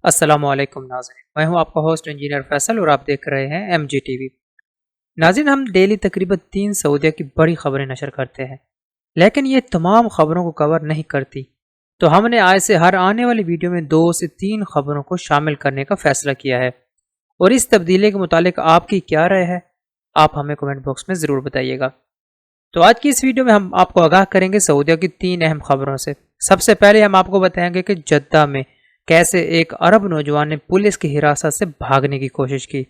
السلام علیکم ناظرین، میں ہوں آپ کا ہوسٹ انجینئر فیصل اور آپ دیکھ رہے ہیں ایم جی ٹی وی۔ ناظرین، ہم ڈیلی تقریباً 3 سعودیہ کی بڑی خبریں نشر کرتے ہیں، لیکن یہ تمام خبروں کو کور نہیں کرتی، تو ہم نے آج سے ہر آنے والی ویڈیو میں 2 سے 3 خبروں کو شامل کرنے کا فیصلہ کیا ہے، اور اس تبدیلی کے متعلق آپ کی کیا رائے ہے آپ ہمیں کمنٹ باکس میں ضرور بتائیے گا۔ تو آج کی اس ویڈیو میں ہم آپ کو آگاہ کریں گے سعودیہ کی 3 اہم خبروں سے۔ سب سے پہلے ہم آپ کو بتائیں گے کہ جدہ میں کیسے ایک عرب نوجوان نے پولیس کی حراست سے بھاگنے کی کوشش کی،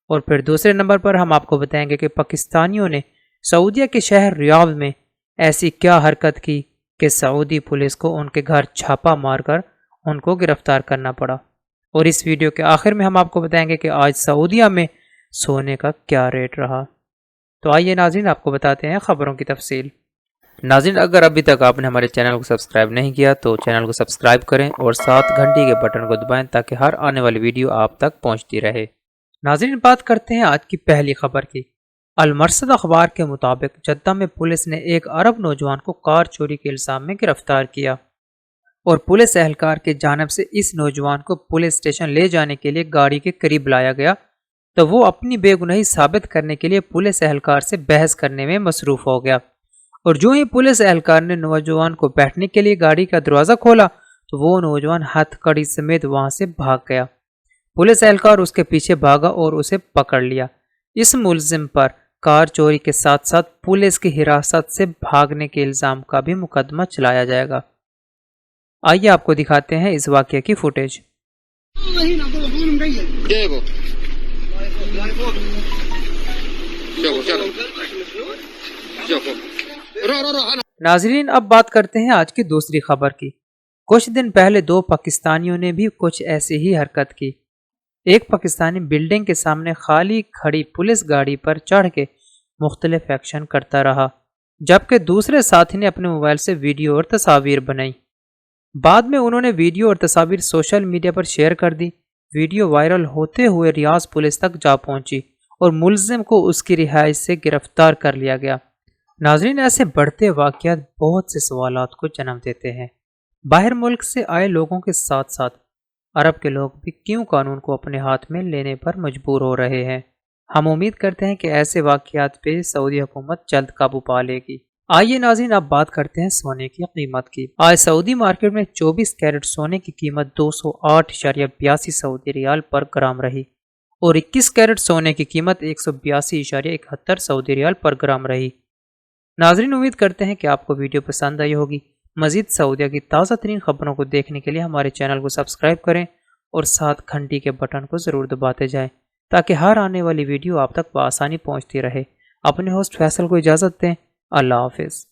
اور پھر دوسرے نمبر پر ہم آپ کو بتائیں گے کہ پاکستانیوں نے سعودیہ کے شہر ریاض میں ایسی کیا حرکت کی کہ سعودی پولیس کو ان کے گھر چھاپا مار کر ان کو گرفتار کرنا پڑا۔ اور اس ویڈیو کے آخر میں ہم آپ کو بتائیں گے کہ آج سعودیہ میں سونے کا کیا ریٹ رہا۔ تو آئیے ناظرین، آپ کو بتاتے ہیں خبروں کی تفصیل۔ ناظرین، اگر ابھی تک آپ نے ہمارے چینل کو سبسکرائب نہیں کیا تو چینل کو سبسکرائب کریں اور ساتھ گھنٹی کے بٹن کو دبائیں تاکہ ہر آنے والی ویڈیو آپ تک پہنچتی رہے۔ ناظرین، بات کرتے ہیں آج کی پہلی خبر کی۔ المرصد اخبار کے مطابق جدہ میں پولیس نے ایک عرب نوجوان کو کار چوری کے الزام میں گرفتار کیا، اور پولیس اہلکار کی جانب سے اس نوجوان کو پولیس اسٹیشن لے جانے کے لیے گاڑی کے قریب لایا گیا تو وہ اپنی بے گناہی ثابت کرنے کے لیے پولیس اہلکار سے بحث کرنے میں مصروف ہو گیا، اور جو ہی پولیس اہلکار نے نوجوان کو بیٹھنے کے لیے گاڑی کا دروازہ کھولا تو وہ نوجوان ہتھ کڑی سمیت وہاں سے بھاگ گیا۔ پولیس اہلکار اس کے پیچھے بھاگا اور اسے پکڑ لیا۔ اس ملزم پر کار چوری کے ساتھ ساتھ پولیس کی حراست سے بھاگنے کے الزام کا بھی مقدمہ چلایا جائے گا۔ آئیے آپ کو دکھاتے ہیں اس واقعے کی فوٹیج۔ ناظرین، اب بات کرتے ہیں آج کی دوسری خبر کی۔ کچھ دن پہلے 2 پاکستانیوں نے بھی کچھ ایسی ہی حرکت کی۔ ایک پاکستانی بلڈنگ کے سامنے خالی کھڑی پولیس گاڑی پر چڑھ کے مختلف ایکشن کرتا رہا، جبکہ دوسرے ساتھی نے اپنے موبائل سے ویڈیو اور تصاویر بنائی۔ بعد میں انہوں نے ویڈیو اور تصاویر سوشل میڈیا پر شیئر کر دی۔ ویڈیو وائرل ہوتے ہوئے ریاض پولیس تک جا پہنچی اور ملزم کو اس کی رہائش سے گرفتار کر لیا گیا۔ ناظرین، ایسے بڑھتے واقعات بہت سے سوالات کو جنم دیتے ہیں۔ باہر ملک سے آئے لوگوں کے ساتھ ساتھ عرب کے لوگ بھی کیوں قانون کو اپنے ہاتھ میں لینے پر مجبور ہو رہے ہیں؟ ہم امید کرتے ہیں کہ ایسے واقعات پہ سعودی حکومت جلد قابو پا لے گی۔ آئیے ناظرین، اب بات کرتے ہیں سونے کی قیمت کی۔ آج سعودی مارکیٹ میں 24 کیرٹ سونے کی قیمت 208.82 سعودی ریال پر گرام رہی، اور 21 کیرٹ سونے کی قیمت 182.71 سعودی ریال پر گرام رہی۔ ناظرین، امید کرتے ہیں کہ آپ کو ویڈیو پسند آئی ہوگی۔ مزید سعودیہ کی تازہ ترین خبروں کو دیکھنے کے لیے ہمارے چینل کو سبسکرائب کریں اور ساتھ گھنٹی کے بٹن کو ضرور دباتے جائیں تاکہ ہر آنے والی ویڈیو آپ تک بآسانی پہنچتی رہے۔ اپنے ہوسٹ فیصل کو اجازت دیں۔ اللہ حافظ۔